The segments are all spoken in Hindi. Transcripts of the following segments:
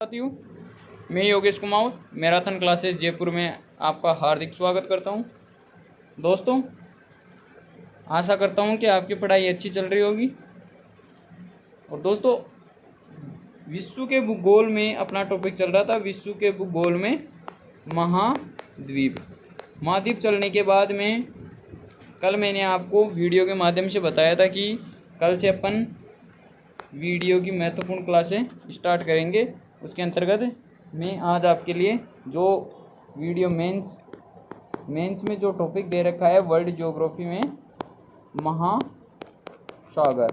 साथियों, मैं योगेश कुमार मैराथन क्लासेस जयपुर में आपका हार्दिक स्वागत करता हूं। दोस्तों, आशा करता हूं कि आपकी पढ़ाई अच्छी चल रही होगी। और दोस्तों, विश्व के भूगोल में अपना टॉपिक चल रहा था, विश्व के भूगोल में महाद्वीप। महाद्वीप चलने के बाद में कल मैंने आपको वीडियो के माध्यम से बताया था कि कल से अपन वीडियो की महत्वपूर्ण क्लासें स्टार्ट करेंगे। उसके अंतर्गत मैं आज आपके लिए जो वीडियो मेंस में जो टॉपिक दे रखा है वर्ल्ड ज्योग्राफी में महासागर।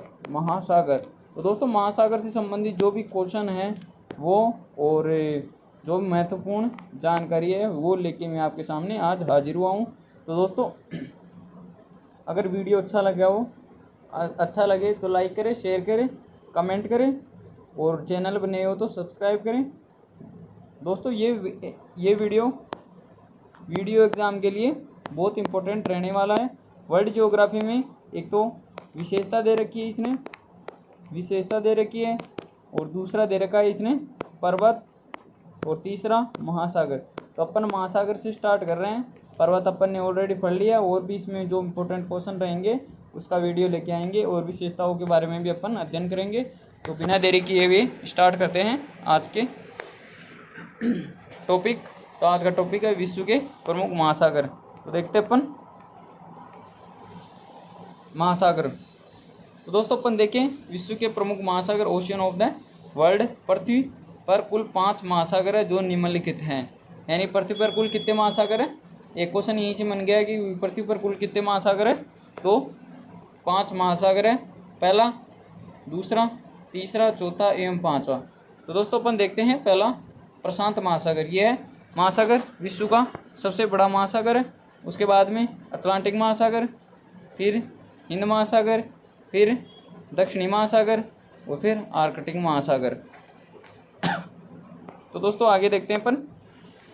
तो दोस्तों, महासागर से संबंधित जो भी क्वेश्चन है वो और जो महत्वपूर्ण जानकारी है वो लेके मैं आपके सामने आज हाजिर हुआ हूँ। तो दोस्तों, अगर वीडियो अच्छा लगे तो लाइक करें, शेयर करें, कमेंट करें और चैनल पर नए हो तो सब्सक्राइब करें। दोस्तों, ये वीडियो एग्ज़ाम के लिए बहुत इम्पोर्टेंट रहने वाला है। वर्ल्ड ज्योग्राफी में एक तो विशेषता दे रखी है और दूसरा दे रखा है इसने पर्वत और तीसरा महासागर। तो अपन महासागर से स्टार्ट कर रहे हैं। पर्वत अपन ने ऑलरेडी पढ़ लिया और भी इसमें जो इम्पोर्टेंट क्वेश्चन रहेंगे उसका वीडियो लेके आएंगे और विशेषताओं के बारे में भी अपन अध्ययन करेंगे। तो बिना देरी किए हुए स्टार्ट करते हैं आज के टॉपिक। तो आज का टॉपिक है विश्व के प्रमुख महासागर। तो देखते हैं अपन महासागर। तो दोस्तों, अपन देखें विश्व के प्रमुख महासागर, ओशियन ऑफ द वर्ल्ड। पृथ्वी पर कुल 5 महासागर है जो निम्नलिखित हैं। यानी पृथ्वी पर कुल कितने महासागर है? एक क्वेश्चन यहीं से बन गया कि पृथ्वी पर कुल कितने महासागर है। तो 5 महासागर है, पहला, दूसरा, तीसरा, चौथा एवं पांचवा। तो दोस्तों, अपन देखते हैं पहला प्रशांत महासागर। यह है महासागर विश्व का सबसे बड़ा महासागर है। उसके बाद में अटलांटिक महासागर, फिर हिंद महासागर, फिर दक्षिणी महासागर और फिर आर्कटिक महासागर। तो दोस्तों, आगे देखते हैं अपन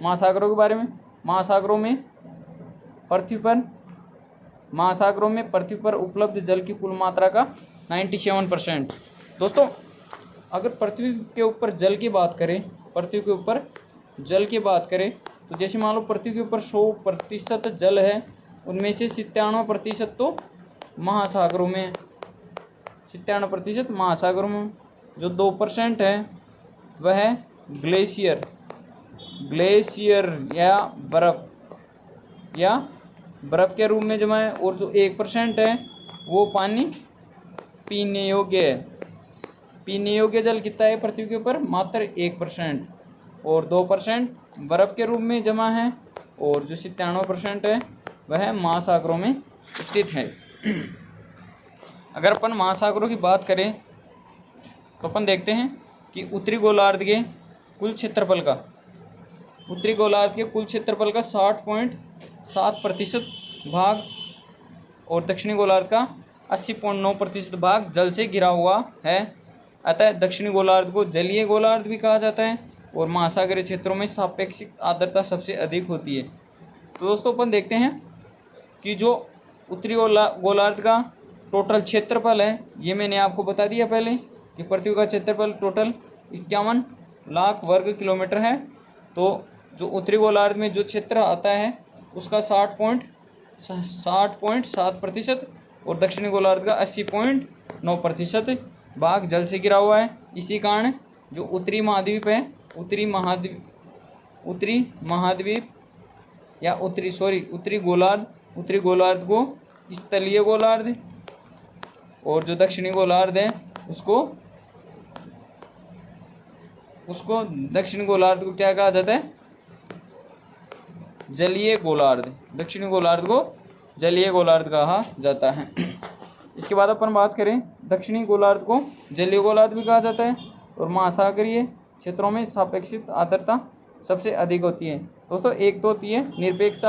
महासागरों के बारे में। महासागरों में पृथ्वी पर उपलब्ध जल की कुल मात्रा का 97%। दोस्तों, अगर पृथ्वी के ऊपर जल की बात करें तो जैसे मान लो पृथ्वी के ऊपर 100% जल है, उनमें से 97% तो महासागरों में, 97% महासागरों में। जो 2% है वह है ग्लेशियर या बर्फ़ के रूप में जमा है। और जो 1% है वो पानी पीने योग्य है। पीने योग्य जल कितना है पृथ्वी के ऊपर? मात्र 1%। और 2% बर्फ़ के रूप में जमा है और जो 97% है वह महासागरों में स्थित है। अगर अपन महासागरों की बात करें तो अपन देखते हैं कि उत्तरी गोलार्ध के कुल क्षेत्रफल का 60.7% भाग और दक्षिणी गोलार्ध का 80.9% भाग जल से घिरा हुआ है। अतः दक्षिणी गोलार्ध को जलीय गोलार्ध भी कहा जाता है और महासागरीय क्षेत्रों में सापेक्षिक आर्द्रता सबसे अधिक होती है। तो दोस्तों, अपन देखते हैं कि जो उत्तरी गोलार्ध का टोटल क्षेत्रफल है, ये मैंने आपको बता दिया पहले कि पृथ्वी का क्षेत्रफल टोटल 51 लाख वर्ग किलोमीटर है। तो जो उत्तरी गोलार्ध में जो क्षेत्र आता है उसका 60.7% और दक्षिणी गोलार्ध का 80.9% भाग जल से घिरा हुआ है। इसी कारण जो उत्तरी गोलार्ध को स्थलीय गोलार्ध और जो दक्षिणी गोलार्ध है उसको दक्षिणी गोलार्ध को क्या कहा जाता है? जलीय गोलार्ध। दक्षिणी गोलार्ध को जलीय गोलार्ध कहा जाता है। इसके बाद अपन बात करें, दक्षिणी गोलार्ध को जलीय गोलार्ध भी कहा जाता है और महासागरीय क्षेत्रों में सापेक्षिक आर्द्रता सबसे अधिक होती है। दोस्तों, एक तो होती है निरपेक्ष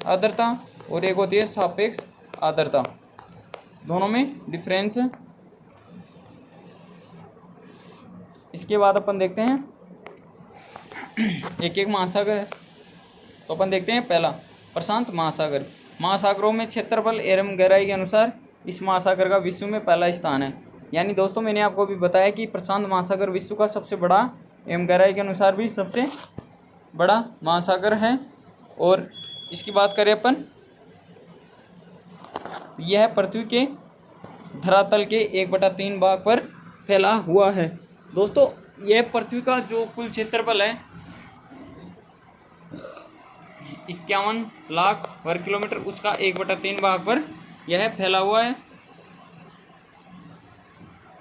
आर्द्रता और एक होती है सापेक्ष आर्द्रता। दोनों में डिफरेंस है। इसके बाद अपन देखते हैं एक एक महासागर। तो अपन देखते हैं पहला प्रशांत महासागर। महासागरों में क्षेत्रफल एवं गहराई के अनुसार इस महासागर का विश्व में पहला स्थान है। यानी दोस्तों मैंने आपको अभी बताया कि प्रशांत महासागर विश्व का सबसे बड़ा एवं गहराई के अनुसार भी सबसे बड़ा महासागर है। और इसकी बात करें अपन, तो यह पृथ्वी के धरातल के 1/3 भाग पर फैला हुआ है। दोस्तों यह पृथ्वी का जो कुल क्षेत्रफल है 51 लाख वर्ग किलोमीटर, उसका 1/3 भाग पर यह फैला हुआ है।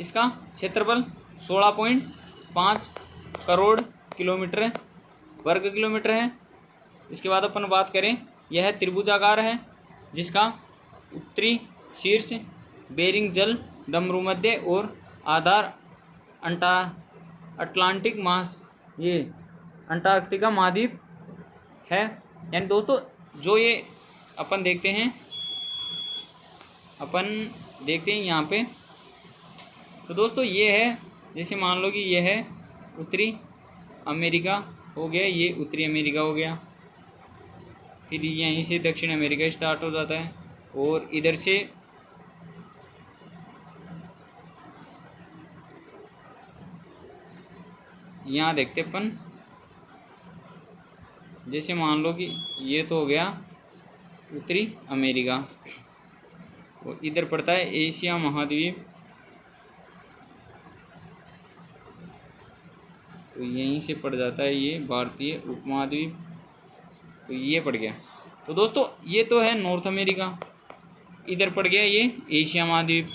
इसका क्षेत्रफल 16.5 करोड़ किलोमीटर वर्ग किलोमीटर है। इसके बाद अपन बात करें, यह त्रिभुजाकार है जिसका उत्तरी शीर्ष बेरिंग जल डमरू मध्य और आधार अटलांटिक ये अंटार्कटिका महाद्वीप है। यानी दोस्तों जो ये अपन देखते हैं यहाँ पे, तो दोस्तों ये है, जैसे मान लो कि ये है उत्तरी अमेरिका हो गया, ये उत्तरी अमेरिका हो गया, फिर यहीं से दक्षिण अमेरिका स्टार्ट हो जाता है और इधर से यहाँ देखते अपन, जैसे मान लो कि ये तो हो गया उत्तरी अमेरिका और इधर पड़ता है एशिया महाद्वीप, तो यहीं से पड़ जाता है ये भारतीय उपमहाद्वीप, तो ये पड़ गया। तो दोस्तों ये तो है नॉर्थ अमेरिका, इधर पड़ गया ये एशिया महाद्वीप।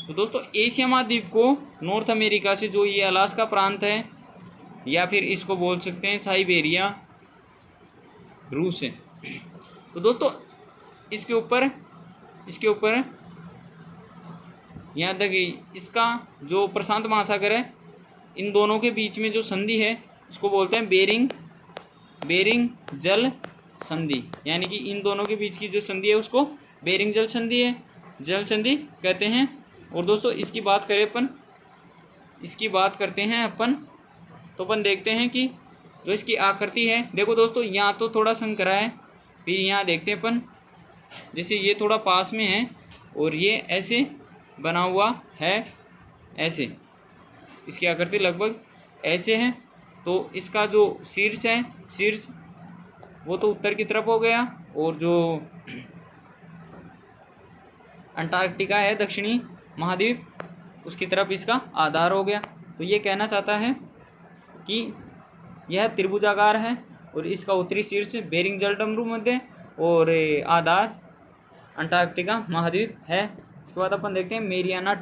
तो दोस्तों एशिया महाद्वीप को नॉर्थ अमेरिका से जो ये अलास्का प्रांत है, या फिर इसको बोल सकते हैं साइबेरिया, रूस है। तो दोस्तों इसके ऊपर यहाँ तक इसका जो प्रशांत महासागर है, इन दोनों के बीच में जो संधि है इसको बोलते हैं बेरिंग जल संधि। यानी कि इन दोनों के बीच की जो संधि है उसको बेरिंग जल संधि कहते हैं। और दोस्तों इसकी बात करते हैं अपन, तो अपन देखते हैं कि जो इसकी आकृति है, देखो दोस्तों यहाँ तो थोड़ा संकरा है, फिर यहाँ देखते हैं अपन, जैसे ये थोड़ा पास में है और ये ऐसे बना हुआ है, ऐसे इसकी आकृति लगभग ऐसे है। तो इसका जो शीर्ष वो तो उत्तर की तरफ हो गया, और जो अंटार्कटिका है दक्षिणी महाद्वीप, उसकी तरफ इसका आधार हो गया। तो ये कहना चाहता है कि यह त्रिभुजाकार है और इसका उत्तरी शीर्ष बेरिंग जल डमरू मध्य और आधार अंटार्कटिका महाद्वीप है। इसके बाद अपन देखते हैं मेरियाना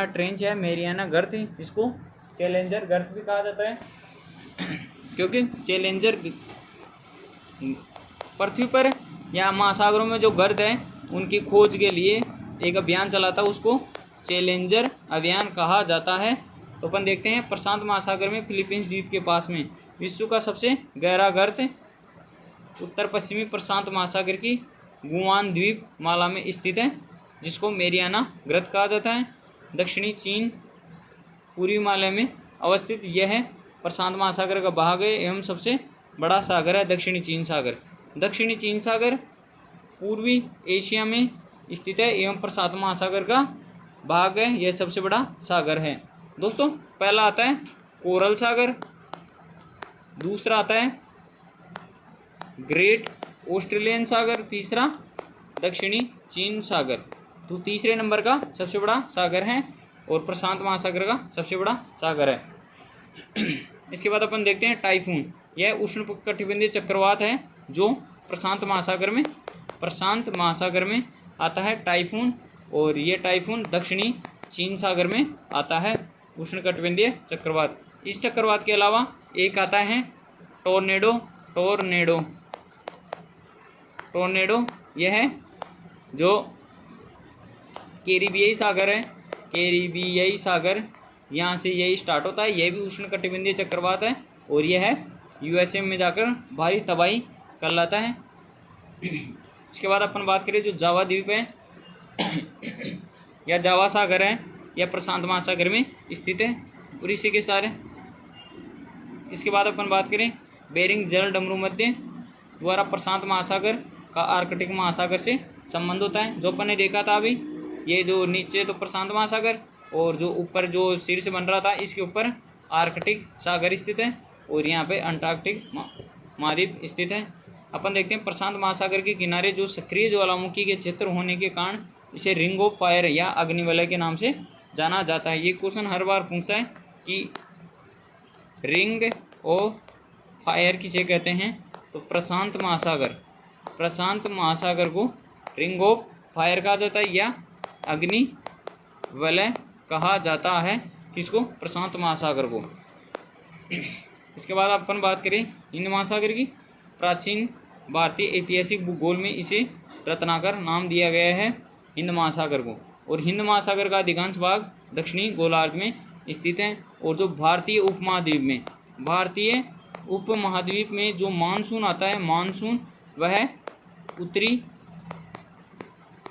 ट्रेंच है, मेरियाना गर्त, इसको चैलेंजर गर्त भी कहा जाता है, क्योंकि चैलेंजर पृथ्वी पर या महासागरों में जो गर्त है उनकी खोज के लिए एक अभियान चलाता है, उसको चैलेंजर अभियान कहा जाता है। तो अपन देखते हैं प्रशांत महासागर में फिलीपींस द्वीप के पास में विश्व का सबसे गहरा गर्त उत्तर पश्चिमी प्रशांत महासागर की गुआन द्वीप माला में स्थित है, जिसको मेरियाना गर्त कहा जाता है। दक्षिणी चीन पूर्वी हिमालय में अवस्थित यह प्रशांत महासागर का भाग है एवं सबसे बड़ा सागर है दक्षिणी चीन सागर पूर्वी एशिया में स्थित है एवं प्रशांत महासागर का भाग है, यह सबसे बड़ा सागर है। दोस्तों पहला आता है कोरल सागर, दूसरा आता है ग्रेट ऑस्ट्रेलियन सागर, तीसरा दक्षिणी चीन सागर। तो तीसरे नंबर का सबसे बड़ा सागर है और प्रशांत महासागर का सबसे बड़ा सागर है। इसके बाद अपन देखते हैं टाइफून, यह उष्णकटिबंधीय चक्रवात है जो प्रशांत महासागर में आता है टाइफून, और ये टाइफून दक्षिणी चीन सागर में आता है उष्णकटिबंधीय चक्रवात। इस चक्रवात के अलावा एक आता है टोर्नेडो, यह है जो कैरिबियाई सागर यहाँ से यही स्टार्ट होता है, यह भी उष्णकटिबंधीय चक्रवात है और यह है यूएसए में जाकर भारी तबाही कर लाता है। इसके बाद अपन बात करें जो जावा द्वीप है या जावा सागर है, यह प्रशांत महासागर में स्थित है और इसी के सारे। इसके बाद अपन बात करें बेरिंग जल डमरू मध्य द्वारा प्रशांत महासागर का आर्कटिक महासागर से संबंध होता है, जो अपन ने देखा था अभी ये जो नीचे तो प्रशांत महासागर और जो ऊपर जो शीर्ष बन रहा था इसके ऊपर आर्कटिक सागर स्थित है और यहाँ पे अंटार्कटिक महाद्वीप स्थित है। अपन देखते हैं प्रशांत महासागर के किनारे जो सक्रिय ज्वालामुखी के क्षेत्र होने के कारण इसे रिंग ऑफ फायर या अग्निवलय के नाम से जाना जाता है। ये क्वेश्चन हर बार पूछता है कि रिंग ऑफ फायर किसे कहते हैं, तो प्रशांत महासागर को रिंग ऑफ फायर कहा जाता है या अग्नि वलय कहा जाता है। किसको? प्रशांत महासागर को। इसके बाद अपन बात करें हिंद महासागर की। प्राचीन भारतीय ऐतिहासिक भूगोल में इसे रत्नाकर नाम दिया गया है हिंद महासागर को। और हिंद महासागर का अधिकांश भाग दक्षिणी गोलार्ध में स्थित है। और जो भारतीय उपमहाद्वीप में जो मानसून आता है, मानसून वह उत्तरी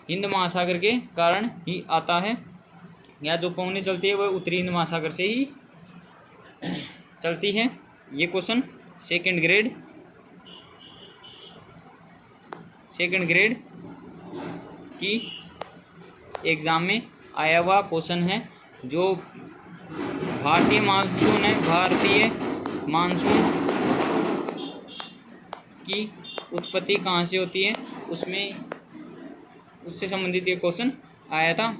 हिंद महासागर के कारण ही आता है, या जो पवनें चलती है वह उत्तरी हिंद महासागर से ही चलती है। ये क्वेश्चन सेकंड ग्रेड की एग्ज़ाम में आया हुआ क्वेश्चन है। जो भारतीय मानसून की उत्पत्ति कहाँ से होती है, उससे संबंधित ये क्वेश्चन आया था।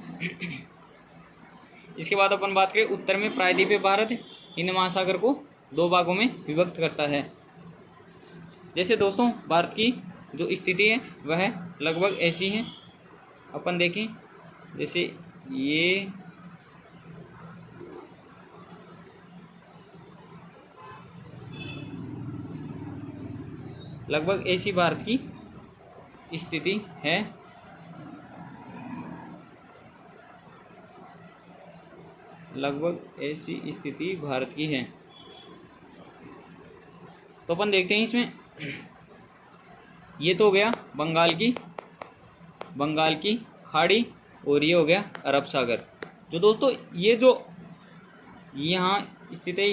इसके बाद अपन बात करें उत्तर में प्रायद्वीपीय भारत हिंद महासागर को 2 भागों में विभक्त करता है। जैसे दोस्तों भारत की जो स्थिति है वह लगभग ऐसी है। अपन देखें जैसे ये लगभग ऐसी भारत की स्थिति है। लगभग ऐसी स्थिति भारत की है। तो अपन देखते हैं इसमें, ये तो हो गया बंगाल की खाड़ी और ये हो गया अरब सागर। जो दोस्तों ये जो यहाँ स्थित है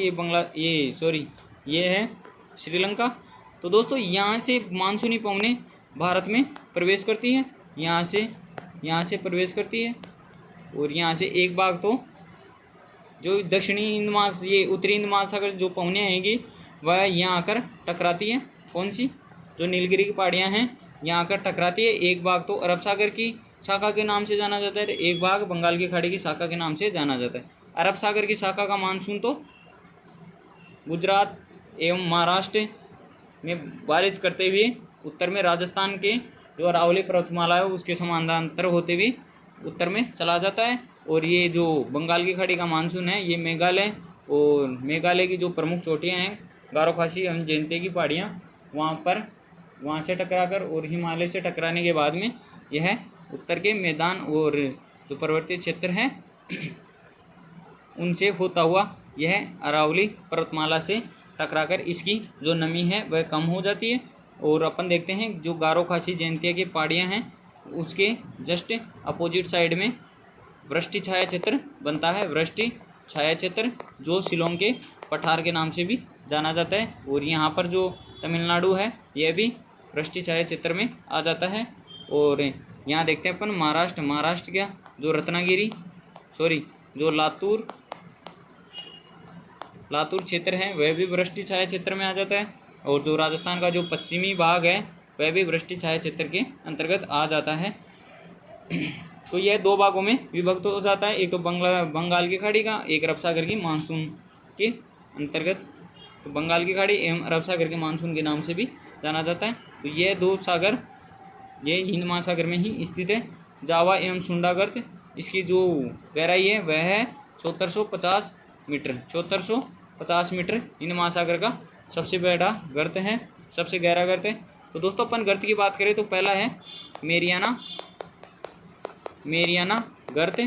ये है श्रीलंका। तो दोस्तों यहाँ से मानसूनी पवनें भारत में प्रवेश करती है, यहाँ से प्रवेश करती है और यहाँ से एक भाग तो जो ये उत्तरी हिंद महासागर जो पवनें आएंगी वह यहाँ आकर टकराती है। कौन सी? जो नीलगिरी की पहाड़ियाँ हैं यहाँ आकर टकराती है। एक भाग तो अरब सागर की शाखा के नाम से जाना जाता है, एक भाग बंगाल की खाड़ी की शाखा के नाम से जाना जाता है। अरब सागर की शाखा का मानसून तो गुजरात एवं महाराष्ट्र में बारिश करते हुए उत्तर में राजस्थान के जो अरावली पर्वतमाला है उसके समानांतर होते हुए उत्तर में चला जाता है। और ये जो बंगाल की खाड़ी का मानसून है ये मेघालय की जो प्रमुख चोटियाँ हैं गारो खासी एवं जयंती की पहाड़ियाँ वहाँ से टकराकर और हिमालय से टकराने के बाद में यह उत्तर के मैदान और जो पर्वतीय क्षेत्र हैं उनसे होता हुआ यह अरावली पर्वतमाला से टकराकर इसकी जो नमी है वह कम हो जाती है। और अपन देखते हैं जो गारो खासी जयंतिया की पहाड़ियाँ हैं उसके जस्ट अपोजिट साइड में वृष्टि छाया क्षेत्र बनता है। वृष्टि छाया क्षेत्र जो शिलोंग के पठार के नाम से भी जाना जाता है। और यहाँ पर जो तमिलनाडु है यह भी वृष्टि छाया क्षेत्र में आ जाता है। और यहाँ देखते हैं अपन महाराष्ट्र का जो जो लातूर क्षेत्र है वह भी वृष्टि छाया क्षेत्र में आ जाता है। और जो राजस्थान का जो पश्चिमी भाग है वह भी वृष्टि छाया क्षेत्र के अंतर्गत आ जाता है। तो यह 2 भागों में विभक्त हो जाता है, एक तो बंगाल की खाड़ी का, एक अरब सागर की मानसून के अंतर्गत। तो बंगाल की खाड़ी एवं अरब सागर के मानसून के नाम से भी जाना जाता है। तो यह 2 सागर ये हिंद महासागर में ही स्थित है। जावा एवं सुंडा गर्त इसकी जो गहराई है वह है 7450 मीटर हिंद महासागर का सबसे बड़ा गर्त है, सबसे गहरा गर्त है। तो दोस्तों अपन गर्त की बात करें तो पहला है मेरियाना गर्त,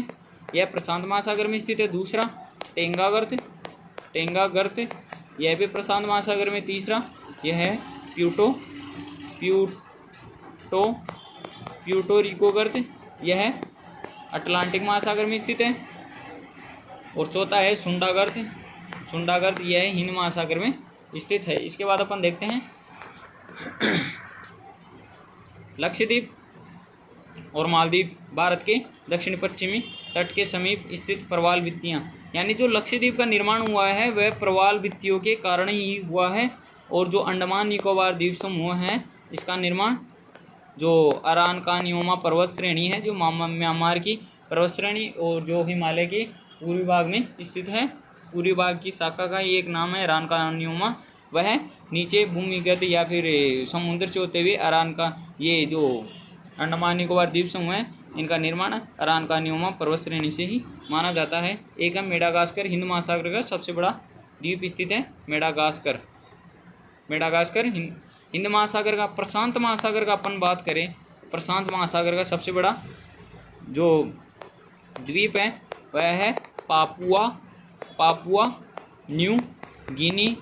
यह प्रशांत महासागर में स्थित है। दूसरा टेंगा गर्त यह भी प्रशांत महासागर में। तीसरा यह है प्यूर्टो रिको गर्त, यह अटलांटिक महासागर में स्थित है। और चौथा है सुंडा गर्त यह हिंद महासागर में स्थित है। इसके बाद अपन देखते हैं लक्षद्वीप और मालदीव भारत के दक्षिण पश्चिमी तट के समीप स्थित प्रवाल भित्तियाँ, यानी जो लक्षद्वीप का निर्माण हुआ है वह प्रवाल भित्तियों के कारण ही हुआ है। और जो अंडमान निकोबार द्वीप समूह है इसका निर्माण जो अराकानियोमा पर्वत श्रेणी है, जो म्यांमार की पर्वत श्रेणी और जो हिमालय के पूर्वी भाग में स्थित है, पूर्वी भाग की शाखा का ये एक नाम है अराकानियोमा। वह नीचे भूमिगत या फिर समुद्र से होते हुए ये जो अंडमान निकोबार द्वीप समूह है इनका निर्माण अराकानियोमा पर्वत श्रेणी से ही माना जाता है। एक है मेडागास्कर, हिंद महासागर का सबसे बड़ा द्वीप स्थित है मेडागास्कर। हिंद महासागर का, प्रशांत महासागर का अपन बात करें, प्रशांत महासागर का सबसे बड़ा जो द्वीप है वह है पापुआ न्यू गिनी।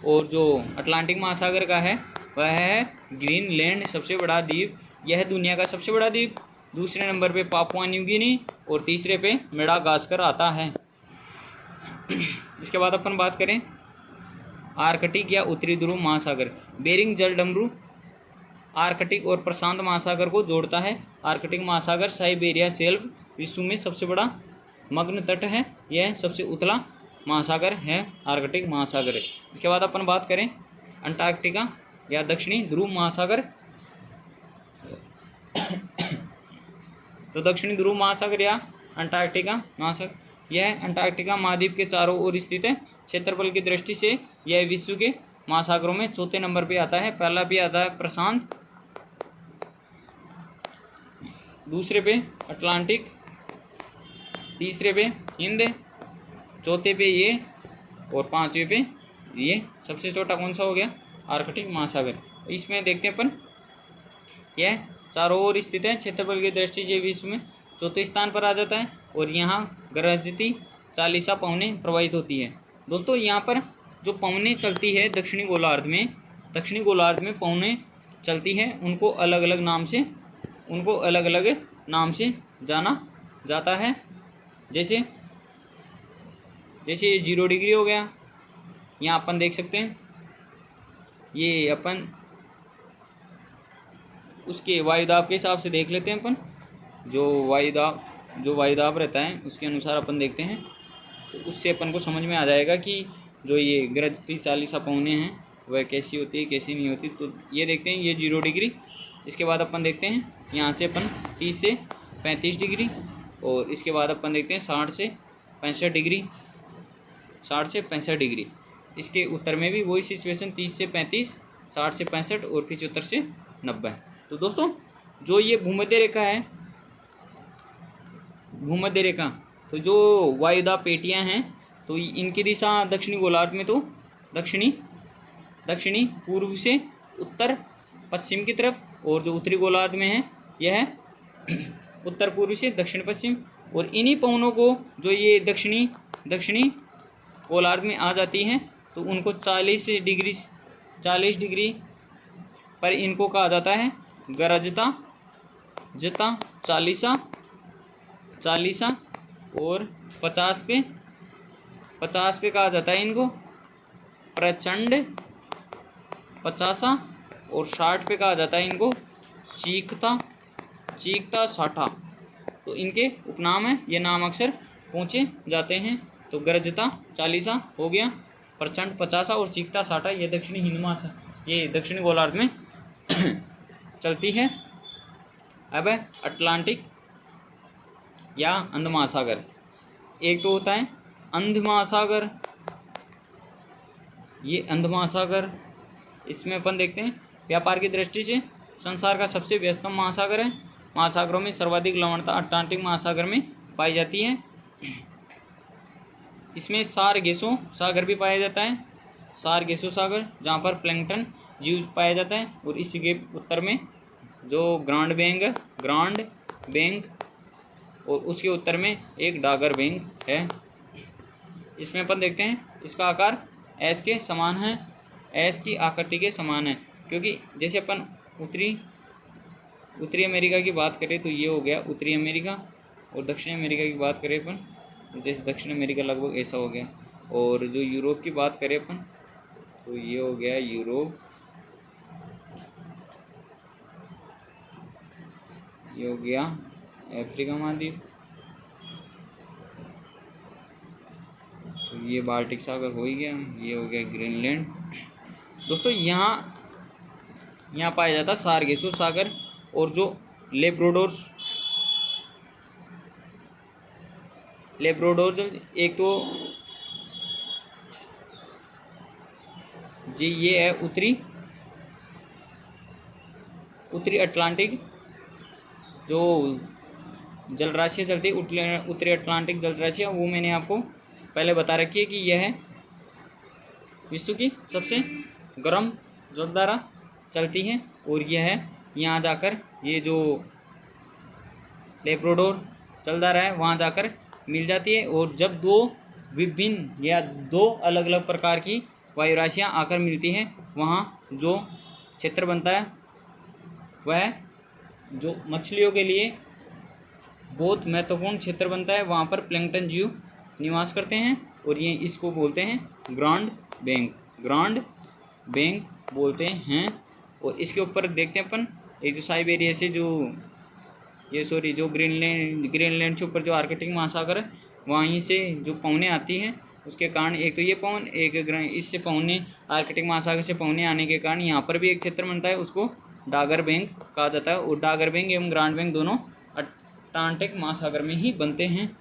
और जो अटलांटिक महासागर का है वह है ग्रीनलैंड, सबसे बड़ा द्वीप। यह दुनिया का सबसे बड़ा द्वीप। दूसरे नंबर पे पापुआ न्यू गिनी और तीसरे पे मेडागास्कर आता है। इसके बाद अपन बात करें आर्कटिक या उत्तरी ध्रुव महासागर। बेरिंग जलडमरू आर्कटिक और प्रशांत महासागर को जोड़ता है। आर्कटिक महासागर साइबेरिया शेल्फ विश्व में सबसे बड़ा मग्न तट है। यह सबसे उथला महासागर है, आर्कटिक महासागर। इसके बाद अपन बात करें अंटार्कटिका या दक्षिणी ध्रुव महासागर। तो दक्षिणी ध्रुव महासागर या अंटार्कटिका महासागर, यह अंटार्कटिका महाद्वीप के चारों ओर स्थित है। क्षेत्रफल की दृष्टि से यह विश्व के महासागरों में चौथे नंबर पे आता है। पहला पे आता है प्रशांत, दूसरे पे अटलांटिक, तीसरे पे हिंद, चौथे पे ये और पांचवे पे ये। सबसे छोटा कौन सा हो गया? आर्कटिक महासागर। इसमें देखते हैं अपन, यह चारों ओर स्थित है। क्षेत्रफल की दृष्टि से विश्व में चौथे स्थान पर आ जाता है और यहाँ गरजती चालीसा पवनें प्रवाहित होती है। दोस्तों यहाँ पर जो पवनें चलती है दक्षिणी गोलार्ध में पवनें चलती है, उनको अलग अलग नाम से जाना जाता है। जैसे ये 0 डिग्री हो गया, यहाँ अपन देख सकते हैं। ये अपन उसके वायुदाब के हिसाब से देख लेते हैं अपन। जो वायुदाब रहता है उसके अनुसार अपन देखते हैं, तो उससे अपन को समझ में आ जाएगा कि जो ये गरजती चालीसा पवनें हैं वह कैसी होती है कैसी नहीं होती। तो ये देखते हैं, ये 0 डिग्री। इसके बाद अपन देखते हैं यहाँ से अपन 30 से 35 डिग्री, और इसके बाद अपन देखते हैं 60 से 65 डिग्री। इसके उत्तर में भी वही सिचुएशन, 30 से 35, 60 से 65 और 75 से 90। तो दोस्तों जो ये भूमध्य रेखा, तो जो वायुदाब पेटियां हैं तो इनकी दिशा दक्षिणी गोलार्ध में तो दक्षिणी पूर्व से उत्तर पश्चिम की तरफ, और जो उत्तरी गोलार्ध में है यह उत्तर पूर्व से दक्षिण पश्चिम। और इन्हीं पवनों को जो ये दक्षिणी गोलार्ध में आ जाती हैं तो उनको 40 डिग्री पर इनको कहा जाता है गरजता चालीसा, और 50 पे कहा जाता है इनको प्रचंड 50, और 60 पे कहा जाता है इनको चीखता 60। तो इनके उपनाम है, ये नाम अक्सर पूछे जाते हैं। तो गरजता 40 हो गया, प्रचंड 50 और चीखता 60, ये दक्षिणी गोलार्ध में चलती है। अब है अटलांटिक या अंध महासागर। एक तो होता है अंध महासागर, ये अंध महासागर। इसमें अपन देखते हैं व्यापार की दृष्टि से संसार का सबसे व्यस्तम महासागर है। महासागरों में सर्वाधिक लवणता अटलांटिक महासागर में पाई जाती है। इसमें सारगेसो सागर भी पाया जाता है, सारगेसो सागर, जहाँ पर प्लैंकटन जीव पाया जाता है। और इसके उत्तर में जो ग्रांड बैंक और उसके उत्तर में एक डागर बैंक है। इसमें अपन देखते हैं इसका आकार एस के समान है, एस की आकृति के समान है। क्योंकि जैसे अपन उत्तरी अमेरिका की बात करें तो ये हो गया उत्तरी अमेरिका, और दक्षिण अमेरिका की बात करें अपन जैसे दक्षिण अमेरिका लगभग ऐसा हो गया। और जो यूरोप की बात करें अपन तो ये हो गया यूरोप, ये हो गया अफ्रीका महाद्वीप, तो ये बाल्टिक सागर हो ही गया, ये हो गया ग्रीनलैंड। दोस्तों यहाँ पाया जाता सार्गेसो सागर और जो लेब्राडोर जो एक तो जी ये है उत्तरी अटलांटिक जो जलराशि चलती है, उत्तरी अटलांटिक जलराशि, वो मैंने आपको पहले बता रखी है कि यह है विश्व की सबसे गर्म जलधारा चलती है, और यह है यहाँ जाकर ये जो लेब्राडोर जलधारा है वहाँ जाकर मिल जाती है। और जब दो विभिन्न या दो अलग अलग प्रकार की वायु राशियाँ आकर मिलती हैं, वहाँ जो क्षेत्र बनता है वह जो मछलियों के लिए बहुत महत्वपूर्ण क्षेत्र बनता है। वहाँ पर प्लैंकटन जीव निवास करते हैं और ये इसको बोलते हैं ग्रांड बैंक बोलते हैं। और इसके ऊपर देखते हैं अपन एक जो साइबेरिया से जो जो ग्रीनलैंड के ऊपर जो आर्कटिक महासागर है, वहीं से जो पवनें आती हैं उसके कारण एक तो ये पवन इससे पवनें आर्कटिक महासागर से पवनें आने के कारण यहाँ पर भी एक क्षेत्र बनता है, उसको डागर बैंक कहा जाता है। और डागर बैंक एवं ग्रांड बैंक दोनों अटलांटिक महासागर में ही बनते हैं।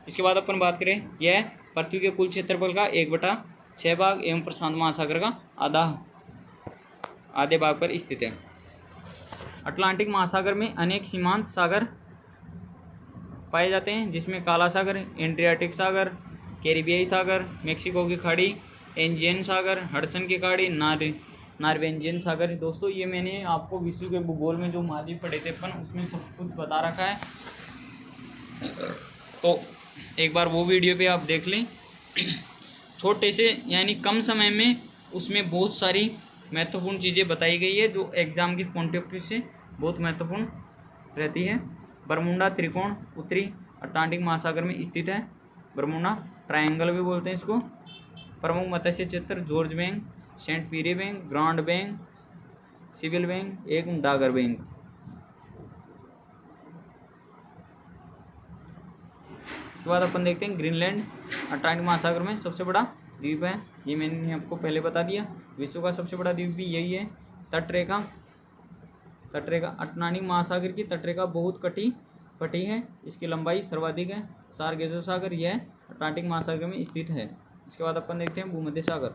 इसके बाद अपन बात करें, यह पृथ्वी के कुल क्षेत्रफल का 1/6 भाग एवं प्रशांत महासागर का आधे भाग पर स्थित है। अटलांटिक महासागर में अनेक सीमांत सागर पाए जाते हैं, जिसमें काला सागर, एड्रियाटिक सागर, कैरिबियाई सागर, मेक्सिको की खाड़ी, एजियन सागर, हडसन की खाड़ी, नॉर्वेजियन सागर। दोस्तों ये मैंने आपको विश्व के भूगोल में जो महाद्वीप पढ़े थे अपन, उसमें सब कुछ बता रखा है, तो एक बार वो वीडियो पे आप देख लें। छोटे से यानी कम समय में उसमें बहुत सारी महत्वपूर्ण चीज़ें बताई गई है जो एग्ज़ाम की पॉइंट ऑफ व्यू से बहुत महत्वपूर्ण रहती है। बरमुंडा त्रिकोण उत्तरी अटलांटिक महासागर में स्थित है। बरमुंडा ट्रायंगल भी बोलते हैं इसको। प्रमुख मत्स्य क्षेत्र George Bank, Saint Pierre Bank, Grand Bank, सिविल बैंक, एक डागर बैंक। इसके बाद अपन देखते हैं ग्रीनलैंड अटलांटिक महासागर में सबसे बड़ा द्वीप है। ये मैंने आपको पहले बता दिया। विश्व का सबसे बड़ा द्वीप भी यही है। तटरेखा अटलांटिक महासागर की तटरेखा बहुत कटी है, इसकी लंबाई सर्वाधिक है। सार्गेसो सागर यह अटलांटिक महासागर में स्थित है। इसके बाद अपन देखते हैं भूमध्य सागर।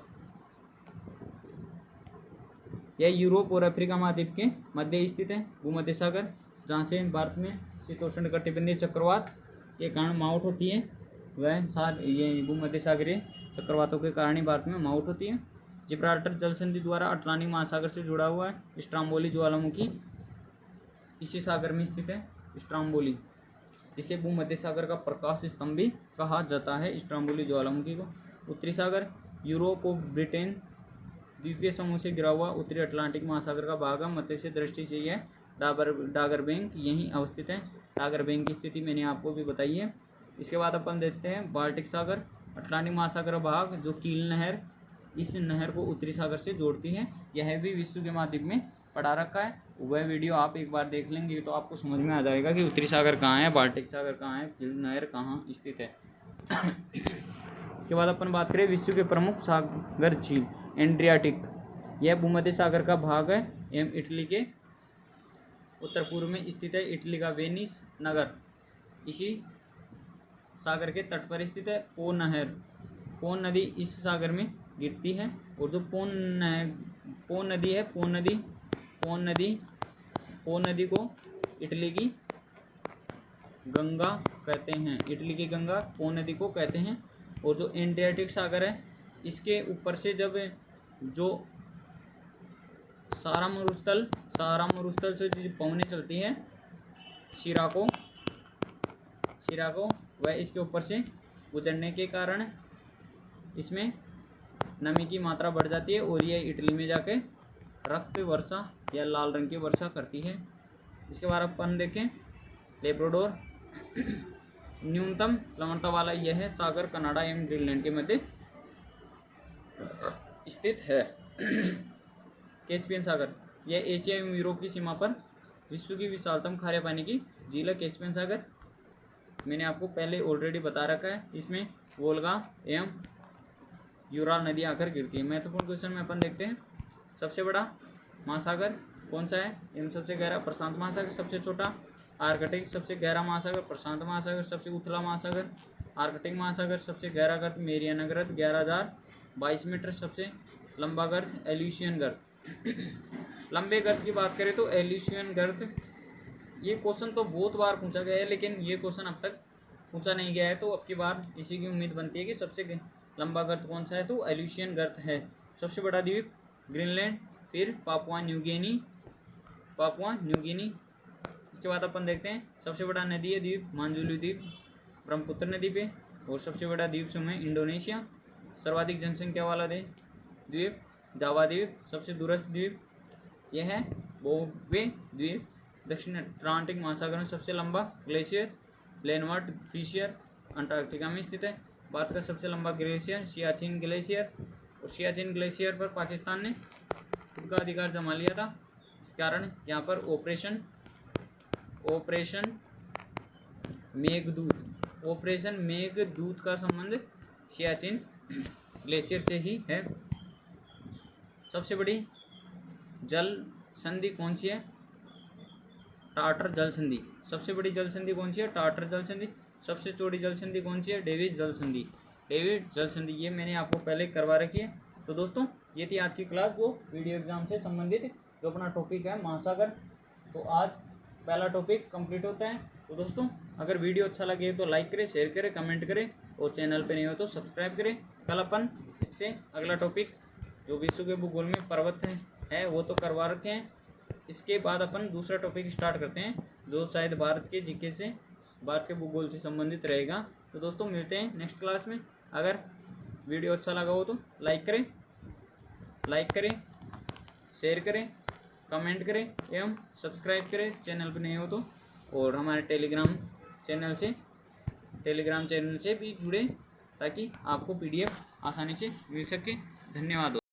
यह यूरोप और अफ्रीका महाद्वीप के मध्य स्थित है। भूमध्य सागर जहाँ से भारत में शीतोष्ण कटिबंधीय चक्रवात के कारण माउट होती है, वह ये भूमध्य सागरीय चक्रवातों के कारण ही भारत में माउट होती है। जिब्राल्टर जल संधि द्वारा अटलांटिक महासागर से जुड़ा हुआ है। स्ट्रोम्बोली ज्वालामुखी इसी सागर में स्थित है। स्ट्रोम्बोली, जिसे भूमध्य सागर का प्रकाश स्तंभ भी कहा जाता है, स्ट्रोम्बोली ज्वालामुखी को। उत्तरी सागर यूरोप और ब्रिटेन द्वीपीय समूह से घिरा हुआ उत्तरी अटलांटिक महासागर का भाग है। मत्स्य दृष्टि से यह डागर बैंक यहीं अवस्थित है। डागर बैंक की स्थिति मैंने आपको भी बताई है। इसके बाद अपन देखते हैं बाल्टिक सागर, अटलांटिक महासागर भाग जो कील नहर इस नहर को उत्तरी सागर से जोड़ती है। यह भी विश्व के महाद्वीप में पढ़ा रखा है। वह वीडियो आप एक बार देख लेंगे तो आपको समझ में आ जाएगा कि उत्तरी सागर कहाँ है, बाल्टिक सागर कहाँ है, कील नहर कहाँ स्थित है। इसके बाद अपन बात करें विश्व के प्रमुख सागर झील एड्रियाटिक। यह भूमध्य सागर का भाग है एवं इटली के उत्तर पूर्व में स्थित है। इटली का वेनिस नगर इसी सागर के तट पर स्थित है। पोन नदी इस सागर में गिरती है। और जो पोन नदी है, पोन नदी को इटली की गंगा कहते हैं। इटली की गंगा पोन नदी को कहते हैं। और जो एड्रियाटिक सागर है, इसके ऊपर से जब जो सहारा मरुस्थल से जो पवनें चलती हैं शिराको, वह इसके ऊपर से गुजरने के कारण इसमें नमी की मात्रा बढ़ जाती है और यह इटली में जाके रक्त वर्षा या लाल रंग की वर्षा करती है। इसके बाद अपन देखें लेब्राडोर न्यूनतम लवणता वाला यह है सागर कनाडा एवं ग्रीनलैंड के मध्य स्थित है। कैस्पियन सागर यह एशिया एवं यूरोप की सीमा पर विश्व की विशालतम खारे पानी की झील है कैस्पियन सागर। मैंने आपको पहले ऑलरेडी बता रखा है, इसमें वोल्गा एवं यूराल नदी आकर गिरती है। महत्वपूर्ण क्वेश्चन में अपन देखते हैं, सबसे बड़ा महासागर कौन सा है एवं सबसे गहरा? प्रशांत महासागर। सबसे छोटा आर्कटिक। सबसे गहरा महासागर प्रशांत महासागर। सबसे उथला महासागर आर्कटिक महासागर। सबसे गहरा गर्त मेरियाना गर्त 11,022 मीटर। सबसे लंबा गर्त एल्यूशियन गर्त। लंबे गर्त की बात करें तो एल्यूशियन गर्त, ये क्वेश्चन तो बहुत बार पूछा गया है लेकिन ये क्वेश्चन अब तक पूछा नहीं गया है, तो अब की बार इसी की उम्मीद बनती है कि सबसे लंबा गर्त कौन सा है, तो एल्यूशियन गर्त है। सबसे बड़ा द्वीप ग्रीनलैंड। फिर पापुआ न्यू गिनी। इसके बाद अपन देखते हैं सबसे बड़ा नदी है द्वीप मांजुली द्वीप ब्रह्मपुत्र नदी पे। और सबसे बड़ा द्वीप समूह है इंडोनेशिया। सर्वाधिक जनसंख्या वाला द्वीप जावा द्वीप। सबसे दूरस्थ द्वीप यह है बोवे द्वीप। दक्षिण अटलांटिक महासागर में सबसे लंबा ग्लेशियर लेनवर्ट ग्लेशियर अंटार्कटिका में स्थित है। भारत का सबसे लंबा ग्लेशियर सियाचिन ग्लेशियर। और सियाचिन ग्लेशियर पर पाकिस्तान ने खुद का अधिकार जमा लिया था, इस कारण यहाँ पर ऑपरेशन मेघदूत का संबंध सियाचिन ग्लेशियर से ही है। सबसे बड़ी जल संधि कौन सी है? टाटर जल संधि। सबसे बड़ी जल संधि कौन सी है? टाटर जल संधि। सबसे चौड़ी जल संधि कौन सी है? डेविड जल संधि। ये मैंने आपको पहले करवा रखी है। तो दोस्तों ये थी आज की क्लास, जो वीडियो एग्जाम से संबंधित जो अपना टॉपिक है महासागर। तो आज पहला टॉपिक कंप्लीट होता है। तो दोस्तों अगर वीडियो अच्छा लगे तो लाइक करें, शेयर करें, कमेंट करें और चैनल पे नहीं हो तो सब्सक्राइब करें। कल अपन इससे अगला टॉपिक जो विश्व के भूगोल में पर्वत है वो तो करवा रखे हैं। इसके बाद अपन दूसरा टॉपिक स्टार्ट करते हैं जो शायद भारत के जीके से, भारत के भूगोल से संबंधित रहेगा। तो दोस्तों मिलते हैं नेक्स्ट क्लास में। अगर वीडियो अच्छा लगा हो तो लाइक करें, शेयर करें, कमेंट करें एवं सब्सक्राइब करें चैनल पर नहीं हो तो। और हमारे टेलीग्राम चैनल से भी जुड़े ताकि आपको PDF आसानी से मिल सके। धन्यवाद।